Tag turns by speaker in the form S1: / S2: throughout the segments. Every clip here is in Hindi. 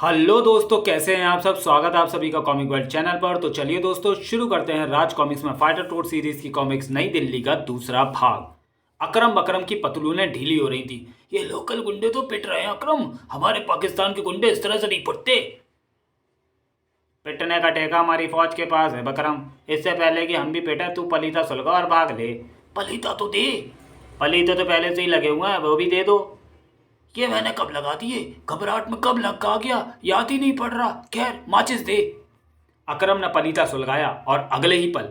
S1: हेलो दोस्तों, कैसे हैं आप सब। स्वागत है आप सभी का कॉमिक वर्ल्ड चैनल पर। तो चलिए दोस्तों, शुरू करते हैं राज कॉमिक्स में फाइटर टोड सीरीज की कॉमिक्स नई दिल्ली का दूसरा भाग। अकरम बकरम की पतलूनें ढीली हो रही थी। ये लोकल गुंडे तो पिट रहे हैं अकरम, हमारे पाकिस्तान के गुंडे इस तरह से नहीं पिटते। पिटने का ठेका हमारी फौज के पास है बकरम। इससे पहले कि हम भी पिटे तू पलीता सुलगा और भाग ले। पलीता तो दे। पलीते तो पहले से ही लगे हुए हैं, वो भी दे दो। ये मैंने कब लगा दिए, घबराहट में कब लगा गया, याद ही नहीं पड़ रहा। खैर माचिस दे। अकरम ने पलीता सुलगाया और अगले ही पल,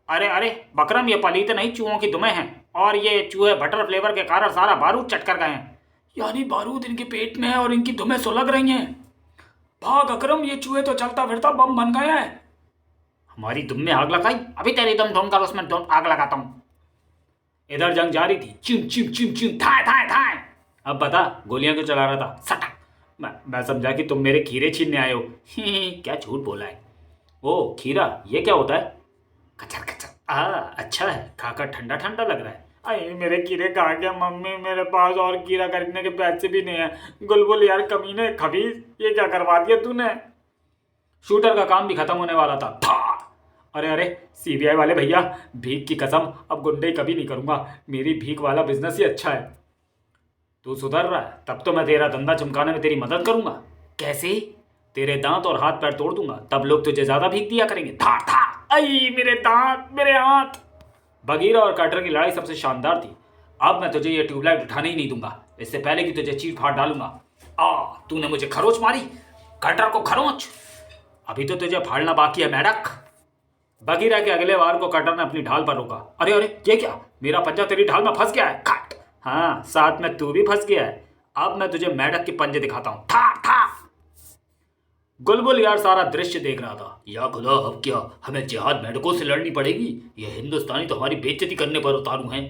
S1: अरे अरे बकरम, ये पलीते नहीं चूहों की दुमें हैं, और ये चूहे बटर फ्लेवर के कारण सारा बारूद चट कर गए हैं। यानी बारूद इनके पेट में है और इनकी दुमें सुलग रही हैं। भाग अकरम, ये चूहे तो चलता फिरता बम बन गए हैं। हमारी दुम में आग लगाई, अभी तेरी दम ढूंढकर उसमें आग लगाता हूँ। इधर जंग जारी थी। चिम चिम चिम चिम थाए थाए थाए। अब बता, गोलियां क्यों चला रहा था। सटक। मैं समझा कि तुम मेरे खीरे छीनने आए हो। क्या झूठ बोला है। ओ खीरा, ये क्या होता है। कचर कचर। अच्छा है, खाकर ठंडा ठंडा लग रहा है। अरे मेरे कीड़े कहाँ गया मम्मी, मेरे पास और कीड़ा खरीदने के पैसे भी नहीं है। गुलबुल यार कमीने खबीज, ये क्या करवा दिया तूने। शूटर का काम भी खत्म होने वाला था। था। अरे अरे सीबीआई वाले भैया, भीख की कसम अब गुंडे कभी नहीं करूंगा। मेरी भीख वाला बिजनेस ही अच्छा है। तू सुधर रहा है तब तो मैं तेरा धंधा चमकाने में तेरी मदद करूंगा। कैसे। तेरे दांत और हाथ पैर तोड़ दूंगा, तब लोग तुझे ज्यादा भीख दिया करेंगे। था था। आई मेरे दांत, मेरे हाथ। बगीरा और कटर की लड़ाई सबसे शानदार थी। अब मैं तुझे ये ट्यूबलाइट उठाने ही नहीं दूंगा, इससे पहले कि तुझे चीर फाड़ डालूंगा। तूने मुझे खरोच मारी। कटर को खरोच। अभी तो तुझे फाड़ना बाकी है मेढक। बगीरा के अगले वार को कटर ने अपनी ढाल पर रोका। अरे अरे ये क्या, मेरा पंजा तेरी ढाल में फंस गया है। खट। हाँ, साथ में तू भी फंस गया है। अब मैं तुझे मेढक के पंजे दिखाता हूं। था था। गुलबुल यार सारा दृश्य देख रहा था। या खुदा, अब क्या हमें जिहाद मेढकों से लड़नी पड़ेगी। ये हिंदुस्तानी तो हमारी बेइज्जती करने पर उतारू हैं।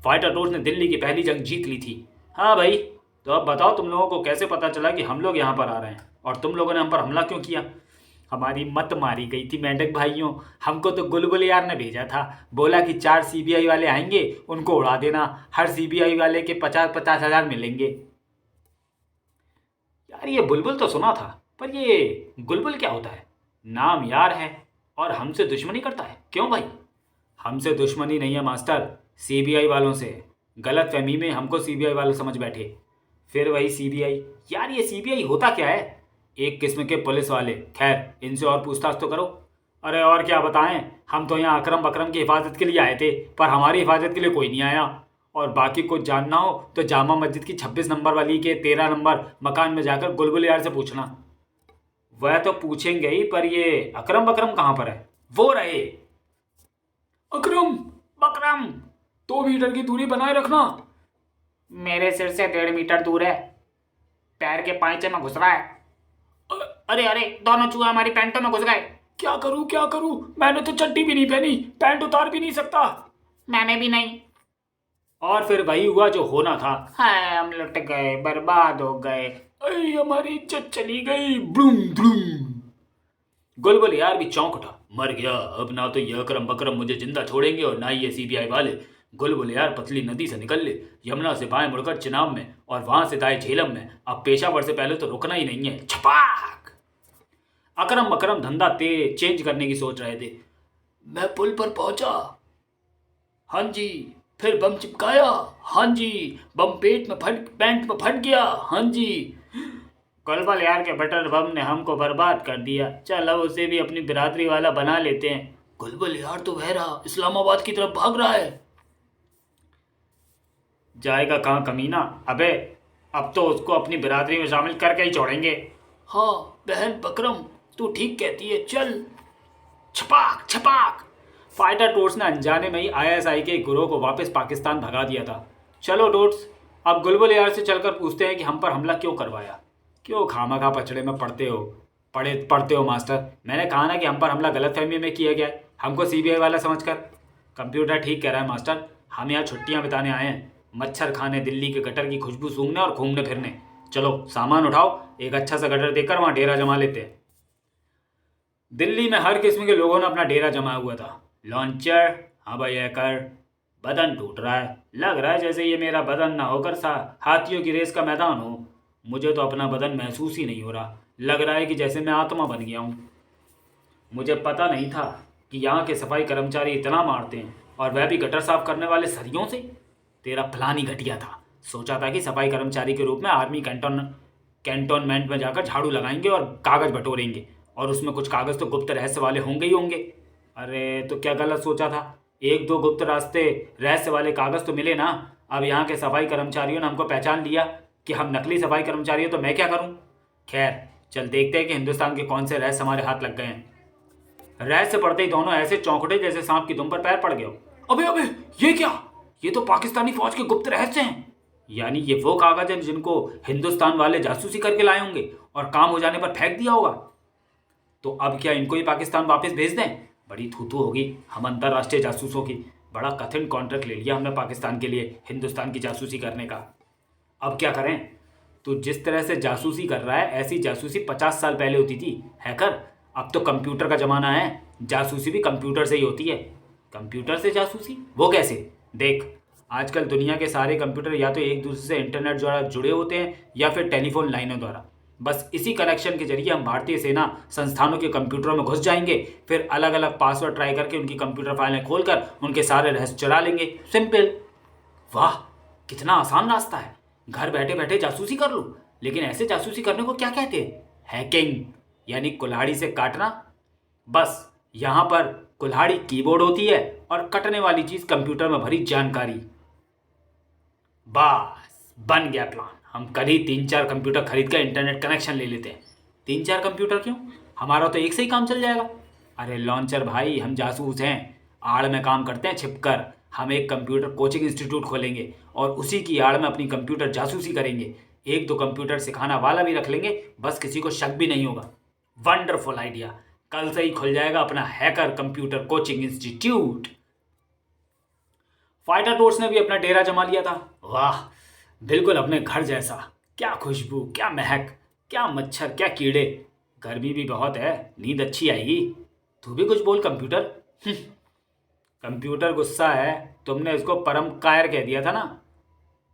S1: फाइटर टोर्स ने दिल्ली की पहली जंग जीत ली थी। हाँ भाई, तो अब बताओ तुम लोगों को कैसे पता चला कि हम लोग यहाँ पर आ रहे हैं, और तुम लोगों ने हम पर हमला क्यों किया। हमारी मत मारी गई थी मेंढक भाइयों। हमको तो गुलबुल यार ने भेजा था। बोला कि 4 सीबीआई वाले आएंगे, उनको उड़ा देना। हर सीबीआई वाले के 50-50 हजार मिलेंगे। यार ये बुलबुल तो सुना था, पर ये गुलबुल क्या होता है। नाम यार है और हमसे दुश्मनी करता है, क्यों भाई। हमसे दुश्मनी नहीं है मास्टर, सीबीआई वालों से। गलत फहमी में हमको सीबीआई वाले समझ बैठे। फिर वही सीबीआई। यार ये सीबीआई होता क्या है। एक किस्म के पुलिस वाले। खैर इनसे और पूछताछ तो करो। अरे और क्या बताएं, हम तो यहाँ अकरम बकरम की हिफाजत के लिए आए थे, पर हमारी हिफाजत के लिए कोई नहीं आया। और बाकी कुछ जानना हो तो जामा मस्जिद की 26 नंबर वाली के 13 नंबर मकान में जाकर गुलबुल यार से पूछना। वह तो पूछेंगे ही, पर ये अकरम बकरम कहाँ पर है। वो रहे। अकरम बकरम, 2 मीटर की दूरी बनाए रखना। मेरे सिर से 1.5 मीटर दूर है। पैर के पांचे में घुस रहा है। अरे अरे, दोनों चूहे हमारी पैंटों में घुस गए। क्या करूं क्या करूं, मैंने तो चड्डी भी नहीं पहनी, पैंट उतार भी नहीं सकता। मैंने भी नहीं। और फिर वही हुआ जो होना था। हाय हम लुट गए, बर्बाद हो गए। अरे हमारी इज्जत चली गई। Bloom Bloom. गुलबुल यार भी चौंक उठा। मर गया, अब ना तो ये अकरम बकरम मुझे जिंदा छोड़ेंगे और ना ही ये सीबीआई वाले। गुलबुल यार पतली नदी से निकल ले, यमुना से बाएं मुड़कर चिनाब में, और वहां से दाएं झेलम में। अब पेशावर से पहले तो रुकना ही नहीं है। छपाक। अकरम बकरम धंधा चेंज करने की सोच रहे थे। मैं पुल पर पहुंचा। हाँ जी। फिर बम चिपकाया। हाँ जी। बम पैंट में फट गया। हाँ जी। गुलबुल यार के बटर बम ने हमको बर्बाद कर दिया। चलो उसे भी अपनी बिरादरी वाला बना लेते हैं। गुलबुल यार तो वह रहा, इस्लामाबाद की तरफ भाग रहा है। जाएगा कहाँ कमीना। अबे अब तो उसको अपनी बिरादरी में शामिल करके ही छोड़ेंगे। हाँ बहन बकरम, तू ठीक कहती है, चल। छपाक छपाक। फाइटर टोट्स ने अनजाने में ही आईएसआई के गिरोह को वापस पाकिस्तान भगा दिया था। चलो टोट्स, अब गुलबुल यार से चलकर पूछते हैं कि हम पर हमला क्यों करवाया। क्यों खामखा पचड़े में पढ़ते हो मास्टर। मैंने कहा ना कि हम पर हमला गलतफहमी में किया गया है, हमको सीबीआई वाला समझकर। कंप्यूटर ठीक कह रहा है मास्टर, हम यहाँ छुट्टियाँ बिताने आए हैं, मच्छर खाने, दिल्ली के गटर की खुशबू सूंघने और घूमने फिरने। चलो सामान उठाओ, एक अच्छा सा गटर देकर वहाँ डेरा जमा लेते हैं। दिल्ली में हर किस्म के लोगों ने अपना डेरा जमाया हुआ था। लॉन्चर, हाँ भाई हैकर, बदन टूट रहा है, लग रहा है जैसे ये मेरा बदन ना होकर सा हाथियों की रेस का मैदान हो। मुझे तो अपना बदन महसूस ही नहीं हो रहा, लग रहा है कि जैसे मैं आत्मा बन गया हूँ। मुझे पता नहीं था कि यहाँ के सफाई कर्मचारी इतना मारते हैं, और वह भी गटर साफ करने वाले सरियों से। तेरा प्लान ही घटिया था। सोचा था कि सफाई कर्मचारी के रूप में आर्मी कैंटोनमेंट में जाकर झाड़ू लगाएंगे और कागज़ बटोरेंगे, और उसमें कुछ कागज़ तो गुप्त रहस्य वाले होंगे ही होंगे। अरे तो क्या गलत सोचा था, एक दो गुप्त रास्ते रहस्य वाले कागज़ तो मिले ना। अब यहाँ के सफाई कर्मचारियों ने हमको पहचान लिया कि हम नकली सफाई कर्मचारी हैं, तो मैं क्या करूँ। खैर चल देखते हैं कि हिंदुस्तान के कौन से रहस्य हमारे हाथ लग गए हैं। रहस्य पढ़ते ही दोनों ऐसे चौंकड़े जैसे सांप की दुम पर पैर पड़ गए। अबे अबे, ये क्या, ये तो पाकिस्तानी फौज के गुप्त रहस्य हैं। यानी ये वो कागज हैं जिनको हिंदुस्तान वाले जासूसी करके लाए होंगे और काम हो जाने पर फेंक दिया होगा। तो अब क्या इनको ही पाकिस्तान वापस भेज दें। बड़ी थूथू होगी हम अंतर्राष्ट्रीय जासूसों की। बड़ा कठिन कॉन्ट्रैक्ट ले लिया हमने पाकिस्तान के लिए हिंदुस्तान की जासूसी करने का। अब क्या करें। तू जिस तरह से जासूसी कर रहा है, ऐसी जासूसी 50 साल पहले होती थी हैकर। अब तो कंप्यूटर का ज़माना है, जासूसी भी कंप्यूटर से ही होती है। कंप्यूटर से जासूसी, वो कैसे। देख, आजकल दुनिया के सारे कंप्यूटर या तो एक दूसरे से इंटरनेट द्वारा जुड़े होते हैं या फिर टेलीफोन लाइनों द्वारा। बस इसी कनेक्शन के जरिए हम भारतीय सेना संस्थानों के कंप्यूटरों में घुस जाएंगे, फिर अलग अलग पासवर्ड ट्राई करके उनकी कंप्यूटर फाइलें खोलकर उनके सारे रहस्य चुरा लेंगे। सिंपल। वाह, कितना आसान रास्ता है, घर बैठे बैठे जासूसी कर लूँ। लेकिन ऐसे जासूसी करने को क्या कहते हैं। हैकिंग, यानी कुल्हाड़ी से काटना। बस यहाँ पर कुल्हाड़ी कीबोर्ड होती है और कटने वाली चीज़ कंप्यूटर में भरी जानकारी। बस बन गया प्लान। हम कल ही 3-4 कंप्यूटर खरीद कर इंटरनेट कनेक्शन ले लेते हैं। 3-4 कंप्यूटर क्यों, हमारा तो एक से ही काम चल जाएगा। अरे लॉन्चर भाई, हम जासूस हैं, आड़ में काम करते हैं छिपकर। हम एक कंप्यूटर कोचिंग इंस्टीट्यूट खोलेंगे और उसी की आड़ में अपनी कंप्यूटर जासूसी करेंगे। 1-2 कंप्यूटर सिखाना वाला भी रख लेंगे, बस किसी को शक भी नहीं होगा। Wonderful idea. कल से ही खुल जाएगा अपना hacker computer coaching institute. Fighter टोर्स ने भी अपना डेरा जमा लिया था। वाह, बिल्कुल अपने घर जैसा। क्या खुशबू, क्या महक, क्या मच्छर, क्या कीड़े। गर्मी भी बहुत है, नींद अच्छी आएगी। तू भी कुछ बोल कंप्यूटर। कंप्यूटर गुस्सा है, तुमने इसको परम कायर कह दिया था ना।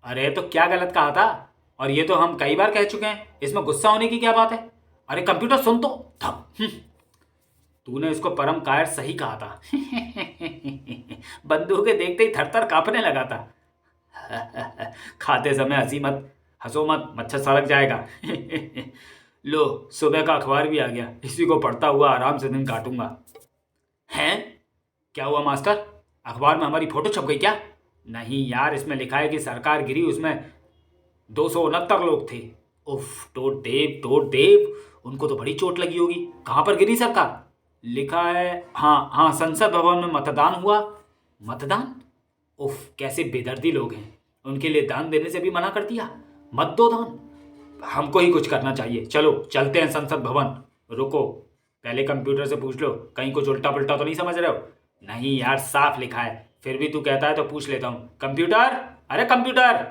S1: अरे तो क्या गलत कहा था, और ये तो हम कई बार कह चुके हैं, इसमें गुस्सा होने की क्या बात है। अरे कंप्यूटर सुन तो। तूने इसको परम कायर सही कहा था। बंदूकें देखते ही थरथर कांपने लगा था। खाते समय हंसी मत, हंसो मत, मच्छर सड़क जाएगा। लो, सुबह का अखबार भी आ गया, इसी को पढ़ता हुआ आराम से दिन काटूंगा। हैं, क्या हुआ मास्टर, अखबार में हमारी फोटो छप गई क्या। नहीं यार, इसमें लिखा है कि सरकार गिरी, उसमें 269 लोग थे। उफ, टोट देव, उनको तो बड़ी चोट लगी होगी। कहाँ पर गिरी सरकार। लिखा है, हाँ हाँ, संसद भवन में मतदान हुआ। मतदान, उफ, कैसे बेदर्दी लोग हैं, उनके लिए दान देने से भी मना कर दिया। मत दो दान, हमको ही कुछ करना चाहिए। चलो चलते हैं संसद भवन। रुको, पहले कंप्यूटर से पूछ लो, कहीं कुछ उल्टा पुल्टा तो नहीं समझ रहे हो। नहीं यार, साफ लिखा है, फिर भी तू कहता है तो पूछ लेता हूँ। कंप्यूटर, अरे कंप्यूटर।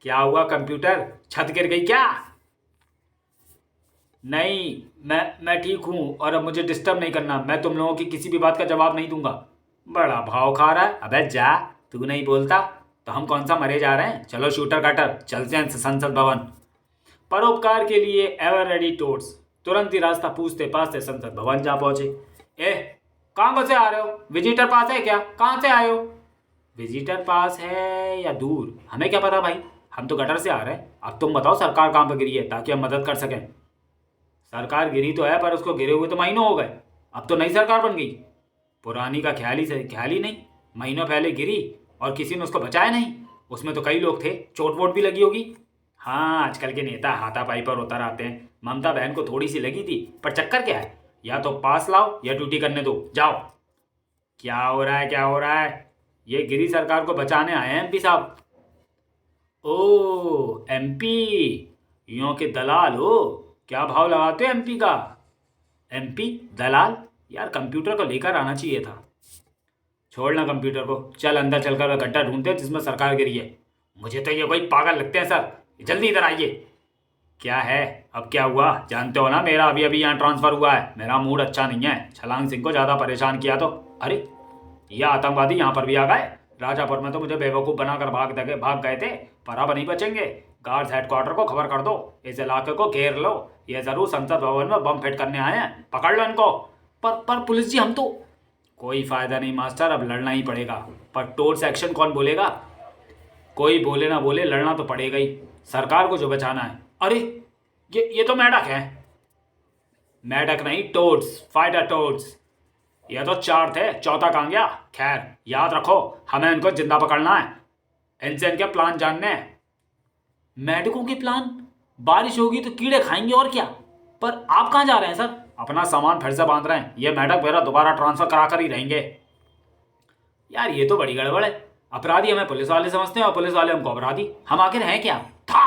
S1: क्या हुआ कंप्यूटर, छत गिर गई क्या। नहीं, मैं ठीक हूँ, और अब मुझे डिस्टर्ब नहीं करना। मैं तुम लोगों की किसी भी बात का जवाब नहीं दूंगा। बड़ा भाव खा रहा है। अबे जा, तू नहीं बोलता तो हम कौन सा मरे जा रहे हैं। चलो शूटर काटर, चलते हैं संसद भवन। परोपकार के लिए एवर रेडी टोर्स तुरंत ही रास्ता पूछते पाछते संसद भवन जा पहुंचे। कहाँ से आ रहे हो, विजिटर पास है क्या, कहाँ से आए हो। विजिटर पास है या दूर, हमें क्या पता भाई, हम तो गटर से आ रहे हैं। अब तुम बताओ सरकार कहाँ पर गिरी है, ताकि हम मदद कर सकें। सरकार गिरी तो है, पर उसको गिरे हुए तो महीनों हो गए। अब तो नई सरकार बन गई। पुरानी का ख्याल ही नहीं। महीनों पहले गिरी और किसी ने उसको बचाया नहीं। उसमें तो कई लोग थे, चोट वोट भी लगी होगी। हाँ, आजकल के नेता हाथापाई पर उतर आते हैं। ममता बहन को थोड़ी सी लगी थी, पर चक्कर क्या है, या तो पास लाओ या ड्यूटी करने दो, जाओ। क्या हो रहा है। ये गिरी सरकार को बचाने आए हैं एमपी साहब। ओ एमपी, यूं के दलाल हो। क्या भाव लगाते हो एमपी का। एमपी दलाल, यार कंप्यूटर को लेकर आना चाहिए था। छोड़ना कंप्यूटर को, चल अंदर चलकर वह गड्ढा ढूंढते हैं जिसमें सरकार गिरी है। मुझे तो ये कोई पागल लगते हैं सर, जल्दी इधर आइए। क्या है, अब क्या हुआ, जानते हो ना, मेरा अभी अभी यहाँ ट्रांसफ़र हुआ है। मेरा मूड अच्छा नहीं है, छलांग सिंह को ज़्यादा परेशान किया तो। अरे ये आतंकवादी यहाँ पर भी आ गए। राजापुर में तो मुझे बेवकूफ़ बनाकर भाग गए थे, पर अब नहीं बचेंगे। गार्ड्स हेडक्वार्टर को खबर कर दो, इस इलाके को घेर लो, ये जरूर संसद भवन में बम फिट करने आए हैं, पकड़ लो इनको। पर पुलिस जी हम तो। कोई फायदा नहीं मास्टर, अब लड़ना ही पड़ेगा। पर टोर्स एक्शन कौन बोलेगा? कोई बोले ना बोले, लड़ना तो पड़ेगा ही, सरकार को जो बचाना है। अरे ये तो मेढक है। मेढक नहीं, टोड्स, फाइटर टोड्स। ये तो 4 थे, चौथा कहाँ गया? खैर याद रखो, हमें इनको जिंदा पकड़ना है, इनसे इनके प्लान जानने हैं। मेढकों के प्लान? बारिश होगी तो कीड़े खाएंगे और क्या। पर आप कहाँ जा रहे हैं सर? अपना सामान फिर से बांध रहे हैं, ये मेढक मेरा दोबारा ट्रांसफर करा कर ही रहेंगे। यार ये तो बड़ी गड़बड़ है, अपराधी हमें पुलिस वाले समझते हैं और पुलिस वाले हमको अपराधी। हम आखिर हैं क्या? था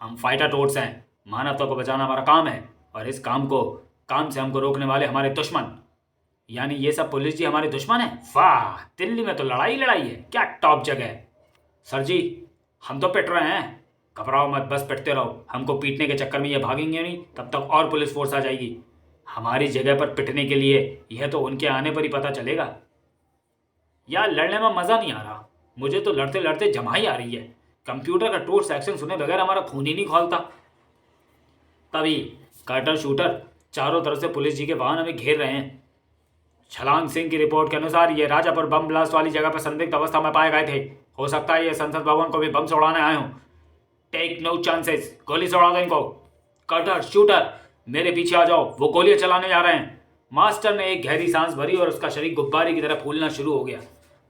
S1: हम फाइटर टोड्स हैं, मानवता को बचाना हमारा काम है, और इस काम से हमको रोकने वाले हमारे दुश्मन, यानी ये सब पुलिस जी हमारे दुश्मन है। वाह, दिल्ली में तो लड़ाई है, क्या टॉप जगह है। सर जी हम तो पिट रहे हैं, घबराओ मत, बस पिटते रहो। हमको पीटने के चक्कर में ये भागेंगे नहीं, तब तक और पुलिस फोर्स आ जाएगी हमारी जगह पर पिटने के लिए। यह तो उनके आने पर ही पता चलेगा। यार लड़ने में मज़ा नहीं आ रहा, मुझे तो लड़ते लड़ते जमाई आ रही है। कंप्यूटर का टोर्स एक्शन सुने बगैर हमारा खून ही नहीं खोलता। तभी कटर शूटर चारों तरफ से पुलिस जी के वाहन हमें घेर रहे हैं। छलांग सिंह की रिपोर्ट के अनुसार ये राजापुर बम ब्लास्ट वाली जगह पर संदिग्ध अवस्था में पाए गए थे। हो सकता है ये संसद भवन को भी बम से उड़ाने आए हों। टेक नो चांसेस, गोली से उड़ा दो इनको। कटर शूटर मेरे पीछे आ जाओ, वो गोलियां चलाने जा रहे हैं। मास्टर ने एक गहरी सांस भरी और उसका शरीर गुब्बारे की तरह फूलना शुरू हो गया।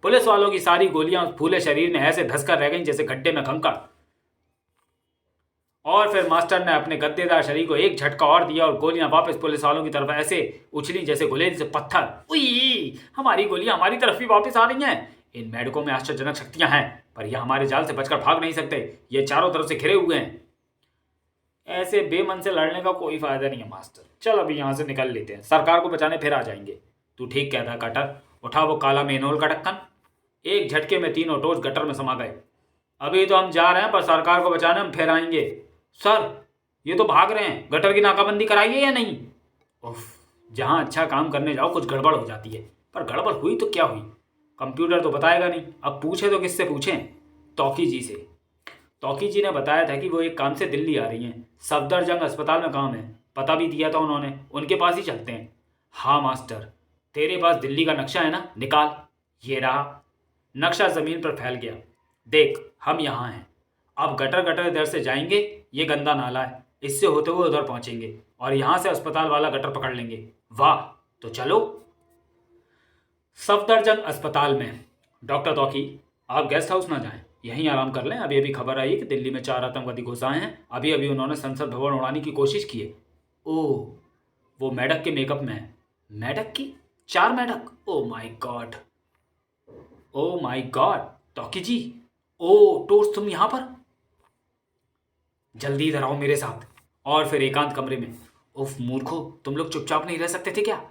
S1: पुलिस वालों की सारी गोलियां उस फूले शरीर में ऐसे धंसकर रह गईं जैसे गड्ढे में कंकड़। और फिर मास्टर ने अपने गद्देदार शरीर को एक झटका और दिया और गोलियां वापस पुलिस वालों की तरफ ऐसे उछली जैसे गुलेल से पत्थर। उई, हमारी गोलियां हमारी तरफ ही वापस आ रही हैं। इन मेढकों में आश्चर्यजनक शक्तियां हैं, पर यह हमारे जाल से बचकर भाग नहीं सकते। ये चारों तरफ से घिरे हुए हैं। ऐसे बेमन से लड़ने का कोई फायदा नहीं है मास्टर, चल अभी यहाँ से निकल लेते हैं, सरकार को बचाने फिर आ जाएंगे। तू ठीक कहता है कटर, उठा वो काला मेनोल का ढक्कन। एक झटके में तीनों टोर्च गटर में समा गए। अभी तो हम जा रहे हैं, पर सरकार को बचाने हम फिर आएंगे। सर ये तो भाग रहे हैं, गटर की नाकाबंदी कराइए या नहीं? उफ, जहाँ अच्छा काम करने जाओ कुछ गड़बड़ हो जाती है। पर गड़बड़ हुई तो क्या हुई, कंप्यूटर तो बताएगा नहीं। अब पूछे तो किससे पूछें? तौकी जी से। तौकी जी ने बताया था कि वो एक काम से दिल्ली आ रही हैं, सफदरजंग अस्पताल में काम है। पता भी दिया था उन्होंने, उनके पास ही चलते हैं। हाँ मास्टर, तेरे पास दिल्ली का नक्शा है ना, निकाल। ये रहा। नक्शा ज़मीन पर फैल गया। देख हम यहाँ हैं, अब गटर गटर इधर से जाएंगे, ये गंदा नाला है, इससे होते हुए उधर पहुँचेंगे और यहाँ से अस्पताल वाला गटर पकड़ लेंगे। वाह, तो चलो। सफदरजंग अस्पताल में। डॉक्टर तौकी, आप गेस्ट हाउस ना जाएं, यहीं आराम कर लें। अभी अभी खबर आई है कि दिल्ली में 4 आतंकवादी घुस आए हैं। अभी अभी उन्होंने संसद भवन उड़ाने की कोशिश की है। ओह, वो मेढक के मेकअप में है। मेढक की 4 मेढक? Oh my God, oh my God. तौकी जी, ओ टोस्ट तुम यहाँ पर? जल्दी इधर आओ मेरे साथ। और फिर एकांत कमरे में। उफ मूर्खो, तुम लोग चुपचाप नहीं रह सकते थे क्या?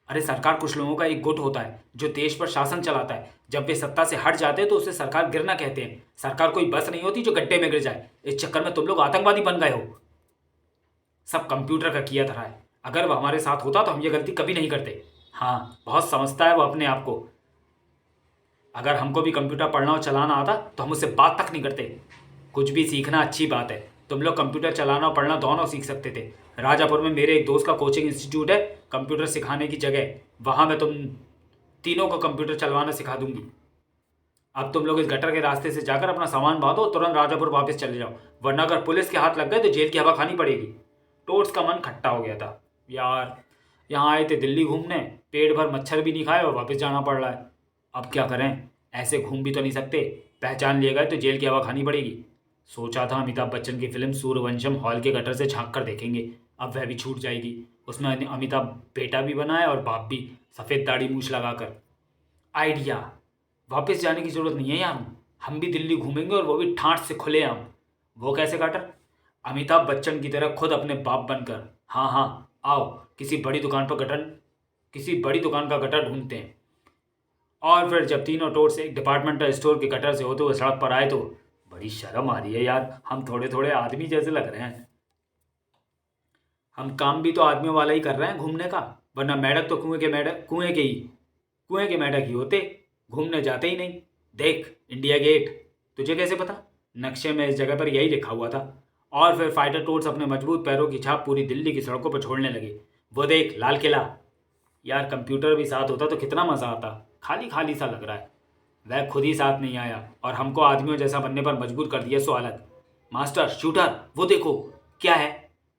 S1: अरे सरकार कुछ लोगों का एक गुट होता है जो देश पर शासन चलाता है। जब वे सत्ता से हट जाते हैं तो उसे सरकार गिरना कहते हैं। सरकार कोई बस नहीं होती जो गड्ढे में गिर जाए। इस चक्कर में तुम लोग आतंकवादी बन गए हो। सब कंप्यूटर का किया धरा है। अगर वह हमारे साथ होता तो हम ये गलती कभी नहीं करते। हाँ, बहुत समझता है वो अपने आप को। अगर हमको भी कंप्यूटर पढ़ना और चलाना आता तो हम उससे बात तक नहीं करते। कुछ भी सीखना अच्छी बात है, तुम लोग कंप्यूटर चलाना और पढ़ना दोनों सीख सकते थे। राजापुर में मेरे एक दोस्त का कोचिंग इंस्टीट्यूट है, कंप्यूटर सिखाने की जगह। वहाँ मैं तुम तीनों को कंप्यूटर चलवाना सिखा दूंगी। अब तुम लोग इस गटर के रास्ते से जाकर अपना सामान बांधो और तुरंत राजापुर वापस चले जाओ, वरना अगर पुलिस के हाथ लग गए तो जेल की हवा खानी पड़ेगी। टोट्स का मन खट्टा हो गया था। यार यहाँ आए थे दिल्ली घूमने, पेट भर मच्छर भी नहीं खाए और वापस जाना पड़ रहा है। अब क्या करें, ऐसे घूम भी तो नहीं सकते। पहचान लिए गए तो जेल की हवा खानी पड़ेगी। सोचा था अमिताभ बच्चन की फिल्म सूर्यवंशम हॉल के गटर से झांक कर देखेंगे, अब वह भी छूट जाएगी। उसमें अमिताभ बेटा भी बना है और बाप भी, सफ़ेद दाढ़ी मूछ लगाकर। आइडिया, वापस जाने की ज़रूरत नहीं है यार, हम भी दिल्ली घूमेंगे और वो भी ठाठ से खुले हम। वो कैसे कटर? अमिताभ बच्चन की तरह खुद अपने बाप बनकर। हाँ हाँ, आओ किसी बड़ी दुकान का गटर ढूंढते हैं। और फिर जब तीनों टोर से एक डिपार्टमेंटल स्टोर के गटर से होते हुए सड़क पर आए तो बड़ी शर्म आ रही है यार, हम थोड़े थोड़े आदमी जैसे लग रहे हैं। हम काम भी तो आदमियों वाला ही कर रहे हैं घूमने का, वरना मेढक तो कुएं के मेढक ही होते, घूमने जाते ही नहीं। देख इंडिया गेट, तुझे कैसे पता? नक्शे में इस जगह पर यही लिखा हुआ था। और फिर फाइटर टोड्स अपने मजबूत पैरों की छाप पूरी दिल्ली की सड़कों पर छोड़ने लगे। वो देख, लाल किला। यार कंप्यूटर भी साथ होता तो कितना मज़ा आता। खाली खाली सा लग रहा है। वह खुद ही साथ नहीं आया और हमको आदमियों जैसा बनने पर मजबूर कर दिया, सो अलग। मास्टर शूटर, वो देखो। क्या है?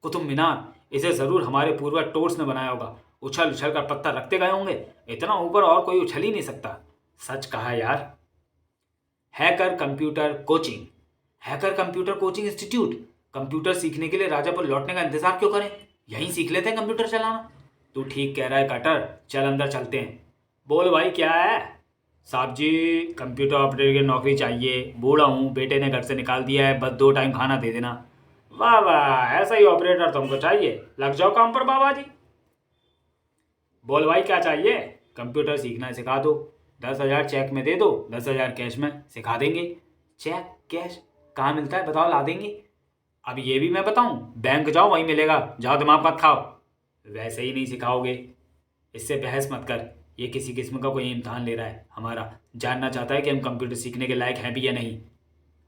S1: कुतुब मीनार। इसे ज़रूर हमारे पूर्वज टोड्स ने बनाया होगा। उछल उछल कर पत्थर रखते गए होंगे। इतना ऊपर और कोई उछल ही नहीं सकता। सच कहा यार। Hacker computer coaching. Hacker computer coaching institute. Computer सीखने के लिए राजापुर लौटने का इंतजार क्यों करें? यहीं सीख लेते हैं कंप्यूटर चलाना। तू ठीक कह रहा है कटर, चल अंदर चलते हैं। बोल भाई, क्या है? साहब जी, कंप्यूटर ऑपरेटर की नौकरी चाहिए। बूढ़ा हूँ, बेटे ने घर से निकाल दिया है, बस 2 टाइम खाना दे देना। वाह वाह, ऐसा ही ऑपरेटर तुमको चाहिए। लग जाओ काम पर बाबा जी। बोल भाई, क्या चाहिए? कंप्यूटर सीखना सिखा दो। 10,000 चेक में दे दो, 10,000 कैश में सिखा देंगे। चेक कैश कहाँ मिलता है बताओ, ला देंगे। अब ये भी मैं बताऊं? बैंक जाओ, वहीं मिलेगा। जाओ, दिमाग मत खाओ। वैसे ही नहीं सिखाओगे। इससे बहस मत कर। ये किसी किस्म का कोई इम्तहान ले रहा है हमारा। जानना चाहता है कि हम कंप्यूटर सीखने के लायक हैं भी या नहीं।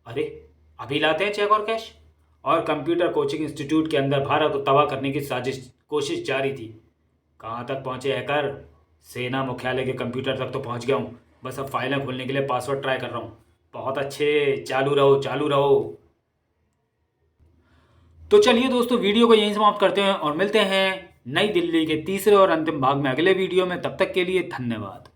S1: अरे, अभी लाते हैं चेक और कैश। और कंप्यूटर कोचिंग इंस्टीट्यूट के अंदर भारत को तबाह करने की कोशिश जारी थी। कहाँ तक पहुँचे हैकर? सेना मुख्यालय के कंप्यूटर तक तो पहुँच गया हूँ। बस अब फाइलें खोलने के लिए पासवर्ड ट्राई कर रहा हूँ। बहुत अच्छे, चालू रहो चालू रहो। तो चलिए दोस्तों, वीडियो को यहीं समाप्त करते हैं और मिलते हैं नई दिल्ली के तीसरे और अंतिम भाग में अगले वीडियो में। तब तक के लिए धन्यवाद।